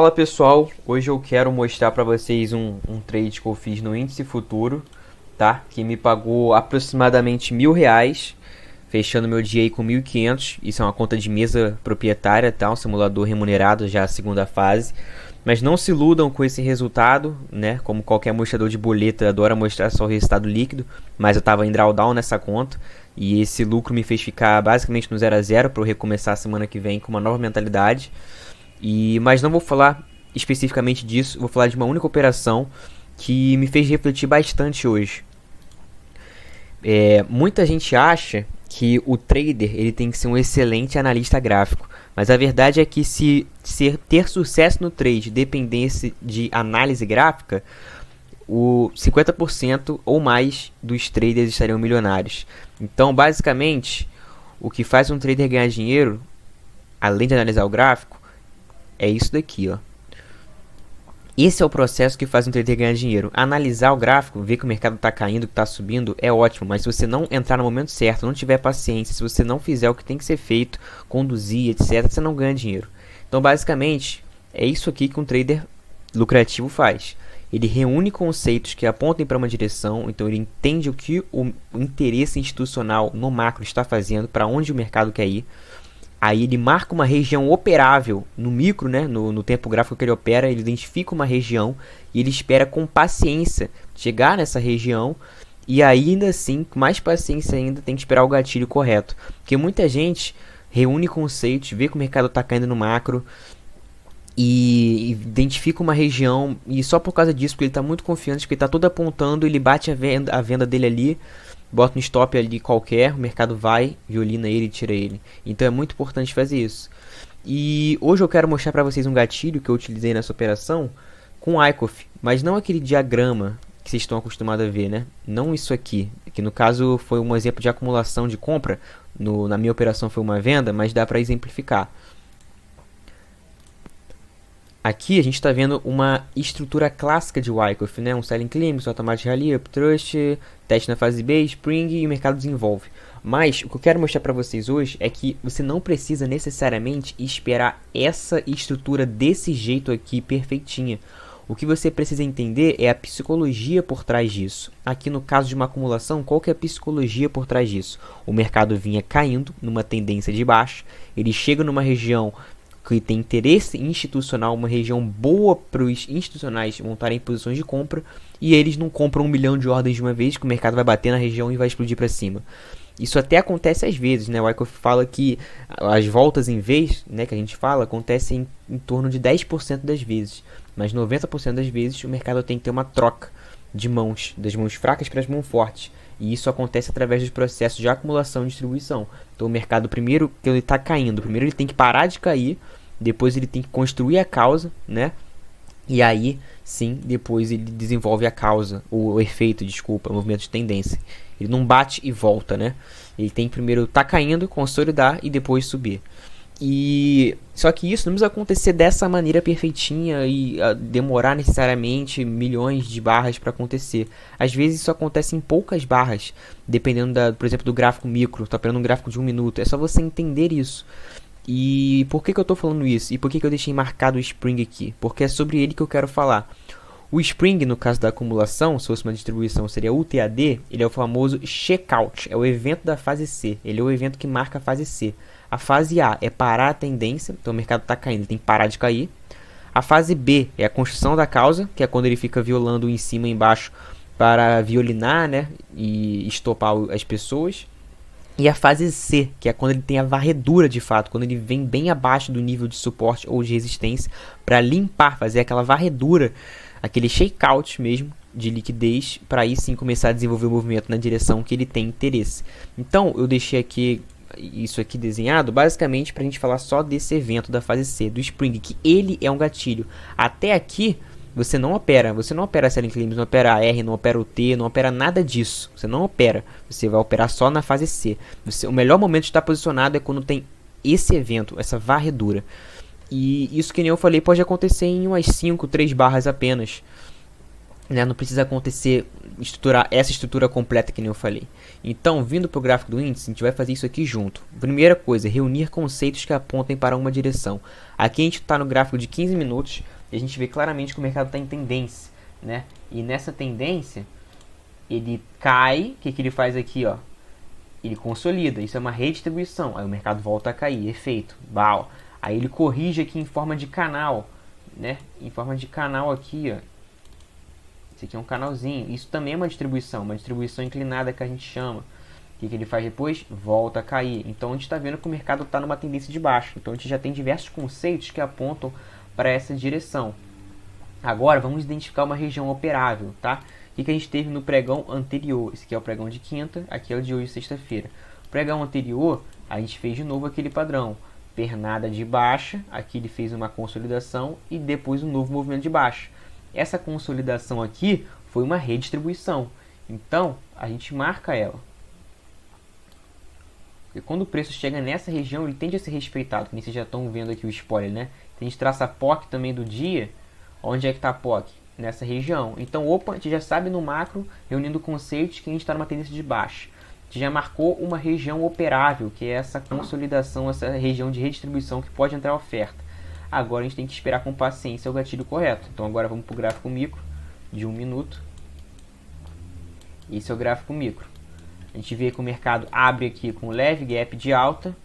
Fala pessoal, hoje eu quero mostrar para vocês um trade que eu fiz no índice futuro, tá? Que me pagou aproximadamente R$ 1.000, fechando meu dia aí com 1.500. Isso é uma conta de mesa proprietária, tá? Um simulador remunerado, já a segunda fase. Mas não se iludam com esse resultado, né? Como qualquer mostrador de boleta adora mostrar só o resultado líquido, mas eu estava em drawdown nessa conta e esse lucro me fez ficar basicamente no 0 a 0 para eu recomeçar a semana que vem com uma nova mentalidade. Mas não vou falar especificamente disso, vou falar de uma única operação que me fez refletir bastante hoje. Muita gente acha que o trader ele tem que ser um excelente analista gráfico, mas a verdade é que se ter sucesso no trade dependesse de análise gráfica, o 50% ou mais dos traders estariam milionários. Então, basicamente, o que faz um trader ganhar dinheiro, além de analisar o gráfico, é isso daqui, ó. Esse é o processo que faz um trader ganhar dinheiro. Analisar o gráfico, ver que o mercado está caindo, que está subindo, é ótimo. Mas se você não entrar no momento certo, não tiver paciência, se você não fizer o que tem que ser feito, conduzir, etc., você não ganha dinheiro. Então, basicamente, é isso aqui que um trader lucrativo faz. Ele reúne conceitos que apontem para uma direção, então ele entende o que o interesse institucional no macro está fazendo, para onde o mercado quer ir. Aí ele marca uma região operável no micro, né, no tempo gráfico que ele opera, ele identifica uma região e ele espera com paciência chegar nessa região e ainda assim, com mais paciência ainda, tem que esperar o gatilho correto. Porque muita gente reúne conceitos, vê que o mercado está caindo no macro e identifica uma região e só por causa disso, porque ele está muito confiante, porque ele está todo apontando, ele bate a venda dele ali, bota um stop ali qualquer, o mercado vai, violina ele e tira ele. Então é muito importante fazer isso. E hoje eu quero mostrar para vocês um gatilho que eu utilizei nessa operação com Wyckoff, mas não aquele diagrama que vocês estão acostumados a ver, né? Não isso aqui, que no caso foi um exemplo de acumulação de compra, na minha operação foi uma venda, mas dá para exemplificar. Aqui a gente está vendo uma estrutura clássica de Wyckoff, né? Um selling claims, automatic rally, up trust, teste na fase B, spring e o mercado desenvolve. Mas o que eu quero mostrar para vocês hoje é que você não precisa necessariamente esperar essa estrutura desse jeito aqui perfeitinha. O que você precisa entender é a psicologia por trás disso. Aqui no caso de uma acumulação, qual que é a psicologia por trás disso? O mercado vinha caindo numa tendência de baixa, ele chega numa região que tem interesse institucional, uma região boa para os institucionais montarem posições de compra, e eles não compram 1 milhão de ordens de uma vez, que o mercado vai bater na região e vai explodir para cima. Isso até acontece às vezes, né? O Wyckoff fala que as voltas em vez, né, que a gente fala, acontecem em torno de 10% das vezes, mas 90% das vezes o mercado tem que ter uma troca de mãos, das mãos fracas para as mãos fortes. E isso acontece através dos processos de acumulação e distribuição. Então o mercado, primeiro que ele está caindo, primeiro ele tem que parar de cair, depois ele tem que construir a causa, né? E aí, sim, depois ele desenvolve a causa, o efeito, desculpa, o movimento de tendência. Ele não bate e volta, né? Ele tem que primeiro estar caindo, consolidar e depois subir. E só que isso não precisa acontecer dessa maneira perfeitinha e demorar necessariamente milhões de barras para acontecer. Às vezes isso acontece em poucas barras, dependendo por exemplo, do gráfico micro. Está operando um gráfico de 1 minuto. É só você entender isso. E por que eu estou falando isso? E por que eu deixei marcado o Spring aqui? Porque é sobre ele que eu quero falar. O Spring, no caso da acumulação, se fosse uma distribuição, seria o TAD. Ele é o famoso checkout, é o evento da fase C. Ele é o evento que marca a fase C. A fase A é parar a tendência, então o mercado está caindo, ele tem que parar de cair. A fase B é a construção da causa, que é quando ele fica violando em cima e embaixo para violinar, né, e estopar as pessoas. E a fase C, que é quando ele tem a varredura de fato, quando ele vem bem abaixo do nível de suporte ou de resistência, para limpar, fazer aquela varredura, aquele shakeout mesmo de liquidez, para aí sim começar a desenvolver o movimento na direção que ele tem interesse. Então eu deixei aqui isso aqui desenhado basicamente para a gente falar só desse evento da fase C, do Spring, que ele é um gatilho. Até aqui você não opera selling claims, não opera AR, não opera o T, não opera nada disso. Você não opera, você vai operar só na fase C. O melhor momento de estar posicionado é quando tem esse evento, essa varredura. E isso, que nem eu falei, pode acontecer em umas 5, 3 barras apenas. né? Não precisa acontecer estruturar essa estrutura completa que nem eu falei. Então, vindo para o gráfico do índice, a gente vai fazer isso aqui junto. Primeira coisa, reunir conceitos que apontem para uma direção. Aqui a gente está no gráfico de 15 minutos e a gente vê claramente que o mercado está em tendência, né? E nessa tendência, ele cai, o que, que ele faz aqui, ó? Ele consolida, isso é uma redistribuição, aí o mercado volta a cair, efeito, bal. Aí ele corrige aqui em forma de canal, né? Em forma de canal aqui, ó. Esse aqui é um canalzinho, isso também é uma distribuição inclinada que a gente chama. O que, que ele faz depois? Volta a cair. Então a gente está vendo que o mercado está numa tendência de baixo. Então a gente já tem diversos conceitos que apontam para essa direção. Agora vamos identificar uma região operável, tá? O que a gente teve no pregão anterior? Esse aqui é o pregão de quinta, aqui é o de hoje, sexta-feira. Pregão anterior, a gente fez de novo aquele padrão. Pernada de baixa, aqui ele fez uma consolidação e depois um novo movimento de baixa. Essa consolidação aqui foi uma redistribuição. Então, a gente marca ela. Porque quando o preço chega nessa região, ele tende a ser respeitado. Como vocês já estão vendo aqui o spoiler, né? A gente traça a POC também do dia. Onde é que está a POC? Nessa região. Então, opa, a gente já sabe no macro, reunindo conceitos, que a gente está numa tendência de baixa. A gente já marcou uma região operável, que é essa consolidação, essa região de redistribuição que pode entrar a oferta. Agora a gente tem que esperar com paciência o gatilho correto. Então agora vamos para o gráfico micro de 1 minuto. Esse é o gráfico micro. A gente vê que o mercado abre aqui com leve gap de alta,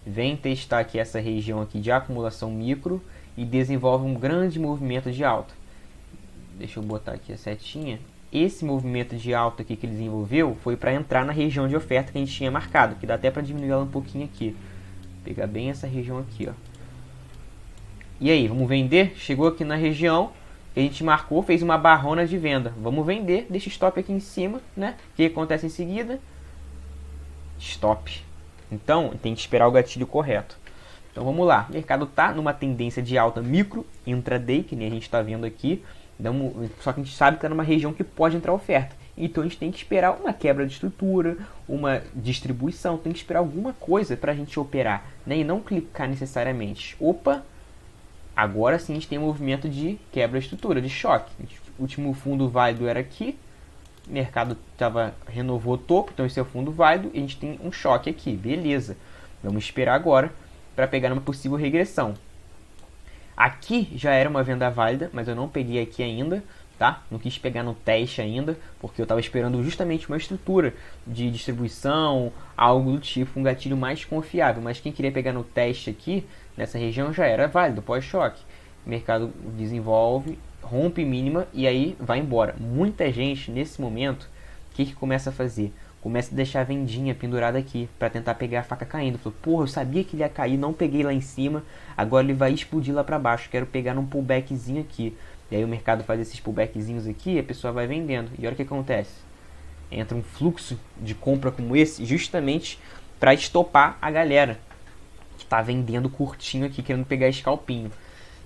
vem testar aqui essa região aqui de acumulação micro e desenvolve um grande movimento de alta. Deixa eu botar aqui a setinha. Esse movimento de alta aqui que ele desenvolveu foi para entrar na região de oferta que a gente tinha marcado, que dá até para diminuir ela um pouquinho aqui. Pegar bem essa região aqui, ó. E aí, vamos vender? Chegou aqui na região, a gente marcou, fez uma barrona de venda. Vamos vender, deixa stop aqui em cima, né? O que acontece em seguida? Stop. Então, tem que esperar o gatilho correto. Então, vamos lá. O mercado está numa tendência de alta micro, intraday, que nem a gente está vendo aqui. Só que a gente sabe que está numa região que pode entrar oferta. Então, a gente tem que esperar uma quebra de estrutura, uma distribuição. Tem que esperar alguma coisa para a gente operar, né? E não clicar necessariamente. Opa! Agora sim a gente tem um movimento de quebra de estrutura, de choque. O último fundo válido era aqui. O mercado renovou o topo, então esse é o fundo válido. E a gente tem um choque aqui, beleza. Vamos esperar agora para pegar uma possível regressão. Aqui já era uma venda válida, mas eu não peguei aqui ainda, tá? Não quis pegar no teste ainda, porque eu estava esperando justamente uma estrutura de distribuição, algo do tipo, um gatilho mais confiável. Mas quem queria pegar no teste aqui, nessa região, já era válido, pós-choque. O mercado desenvolve, rompe mínima e aí vai embora. Muita gente, nesse momento, o que começa a fazer? Começa a deixar a vendinha pendurada aqui, para tentar pegar a faca caindo. Falou, porra, eu sabia que ele ia cair, não peguei lá em cima, agora ele vai explodir lá para baixo, quero pegar num pullbackzinho aqui. E aí o mercado faz esses pullbackzinhos aqui e a pessoa vai vendendo. E olha o que acontece. Entra um fluxo de compra como esse, justamente para estopar a galera que está vendendo curtinho aqui, querendo pegar escalpinho.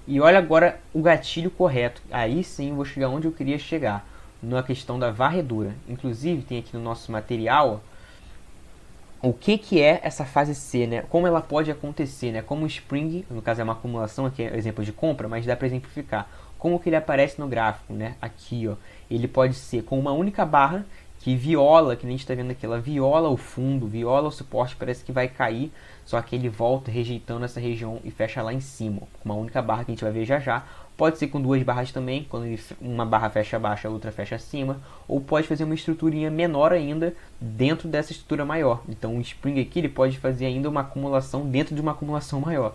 E olha agora o gatilho correto. Aí sim eu vou chegar onde eu queria chegar, na questão da varredura. Inclusive tem aqui no nosso material o que é essa fase C, né? Como ela pode acontecer, né? Como o Spring, no caso é uma acumulação, aqui é exemplo de compra, mas dá para exemplificar. Como que ele aparece no gráfico, né? Aqui, ó. Ele pode ser com uma única barra que viola, que nem a gente está vendo aqui, ela viola o fundo, viola o suporte, parece que vai cair, só que ele volta rejeitando essa região e fecha lá em cima, com uma única barra que a gente vai ver já já. Pode ser com duas barras também, quando uma barra fecha abaixo, a outra fecha acima, ou pode fazer uma estruturinha menor ainda dentro dessa estrutura maior. Então o Spring aqui ele pode fazer ainda uma acumulação dentro de uma acumulação maior.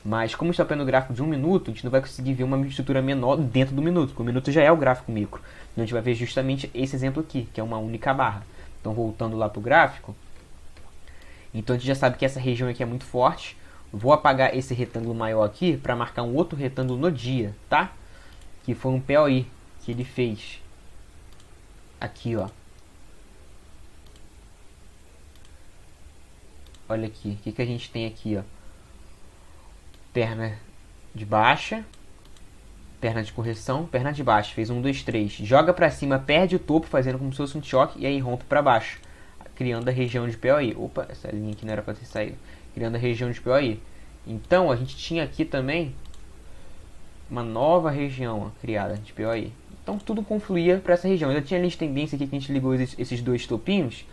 Mas como está pelo gráfico de 1 minuto, a gente não vai conseguir ver uma estrutura menor dentro do minuto, porque o minuto já é o gráfico micro. Então a gente vai ver justamente esse exemplo aqui, que é uma única barra. Então voltando lá para o gráfico, então a gente já sabe que essa região aqui é muito forte. Vou apagar esse retângulo maior aqui para marcar um outro retângulo no dia, tá? Que foi um POI que ele fez. Aqui, ó. Olha aqui, o que a gente tem aqui, ó. Perna de baixa, perna de correção, perna de baixa. Fez 1, 2, 3. Joga para cima, perde o topo, fazendo como se fosse um choque, e aí rompe para baixo, criando a região de POI. Opa, essa linha aqui não era para ter saído. Criando a região de POI. Então, a gente tinha aqui também uma nova região criada de POI. Então tudo confluía para essa região. Já tinha ali de tendência aqui que a gente ligou esses dois topinhos,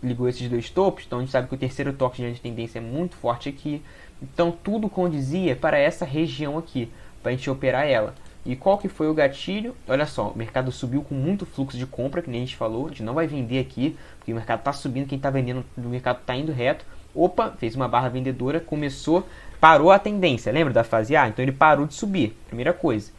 ligou esses dois topos, então a gente sabe que o terceiro toque de linha de tendência é muito forte aqui. Então tudo condizia para essa região aqui, para a gente operar ela. E qual que foi o gatilho? Olha só, o mercado subiu com muito fluxo de compra, que nem a gente falou. A gente não vai vender aqui, porque o mercado está subindo, quem está vendendo, o mercado está indo reto. Opa, fez uma barra vendedora, começou, parou a tendência. Lembra da fase A? Então ele parou de subir, primeira coisa.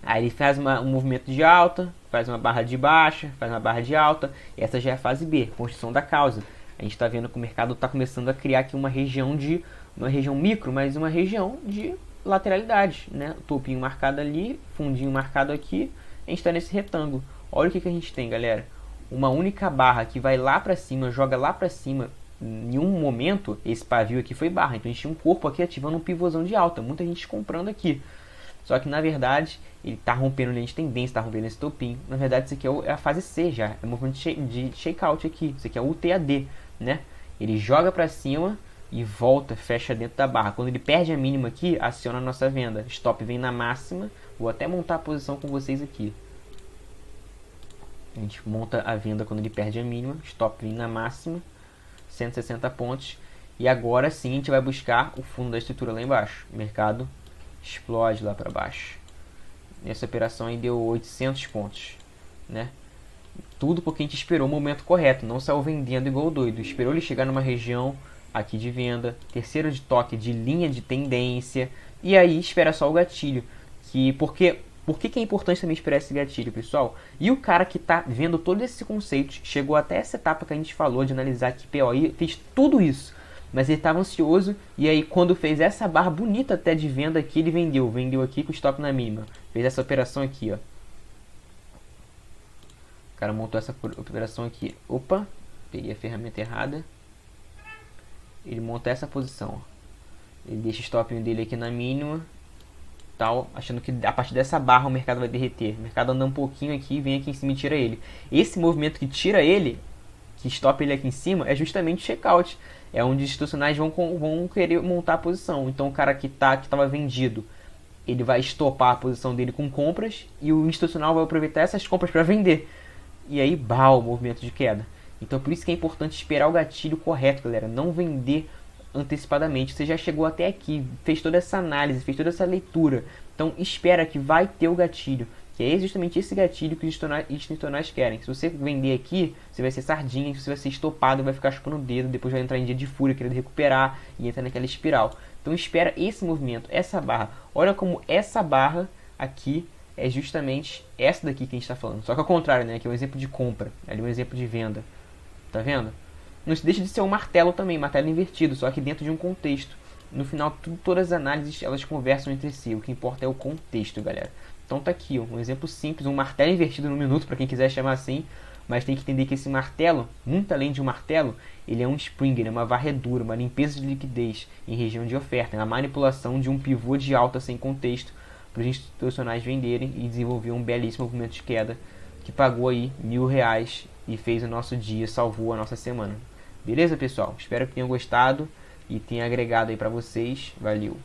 Aí ele faz um movimento de alta, faz uma barra de baixa, faz uma barra de alta. Essa já é a fase B, construção da causa. A gente está vendo que o mercado está começando a criar aqui uma região micro, mas uma região de lateralidade, né? Topinho marcado ali, fundinho marcado aqui. A gente está nesse retângulo. Olha o que a gente tem, galera. Uma única barra que vai lá para cima, joga lá para cima. Em um momento, esse pavio aqui foi barra. Então a gente tinha um corpo aqui ativando um pivôzão de alta. Muita gente comprando aqui. Só que na verdade ele está rompendo linha de tendência, está rompendo esse topinho. Na verdade isso aqui é a fase C já, é o movimento de shakeout aqui. Isso aqui é o TAD, né? Ele joga para cima e volta, fecha dentro da barra. Quando ele perde a mínima aqui, aciona a nossa venda. Stop vem na máxima. Vou até montar a posição com vocês aqui. A gente monta a venda quando ele perde a mínima. Stop vem na máxima, 160 pontos. E agora sim a gente vai buscar o fundo da estrutura lá embaixo. O mercado explode lá para baixo. Essa operação aí deu 800 pontos, né? Tudo porque a gente esperou o momento correto, não saiu vendendo igual doido. Esperou ele chegar numa região aqui de venda, terceiro de toque de linha de tendência, e aí espera só o gatilho. Por que é importante também esperar esse gatilho, pessoal? E o cara que está vendo todo esse conceito, chegou até essa etapa que a gente falou de analisar que POI, fez tudo isso. Mas ele estava ansioso e aí quando fez essa barra bonita até de venda aqui, ele vendeu aqui com o stop na mínima. Fez essa operação aqui, ó. O cara montou essa operação aqui. Opa, peguei a ferramenta errada. Ele monta essa posição, ó. Ele deixa o stopinho dele aqui na mínima, tal, achando que a partir dessa barra o mercado vai derreter. O mercado anda um pouquinho aqui, vem aqui em cima e tira ele. Esse movimento que tira ele, que stop ele aqui em cima, é justamente o checkout. É onde os institucionais vão querer montar a posição. Então o cara que estava vendido, ele vai estopar a posição dele com compras e o institucional vai aproveitar essas compras para vender. E aí, o movimento de queda. Então por isso que é importante esperar o gatilho correto, galera. Não vender antecipadamente. Você já chegou até aqui, fez toda essa análise, fez toda essa leitura. Então espera que vai ter o gatilho. Que é justamente esse gatilho que os institucionais querem. Se você vender aqui, você vai ser sardinha, você vai ser estopado, vai ficar chupando o dedo, depois vai entrar em dia de fúria, querendo recuperar e entrar naquela espiral. Então espera esse movimento, essa barra. Olha como essa barra aqui é justamente essa daqui que a gente está falando. Só que ao contrário, né? Aqui é um exemplo de compra, ali é um exemplo de venda. Tá vendo? Não se deixa de ser um martelo também, martelo invertido, só que dentro de um contexto. No final, todas as análises elas conversam entre si. O que importa é o contexto, galera. Então tá aqui, ó, um exemplo simples, um martelo invertido no minuto, para quem quiser chamar assim. Mas tem que entender que esse martelo, muito além de um martelo, ele é um springer, é uma varredura, uma limpeza de liquidez em região de oferta. É a manipulação de um pivô de alta sem contexto para os institucionais venderem e desenvolver um belíssimo movimento de queda que pagou aí R$1.000 e fez o nosso dia, salvou a nossa semana. Beleza, pessoal? Espero que tenham gostado e tenha agregado aí para vocês. Valeu!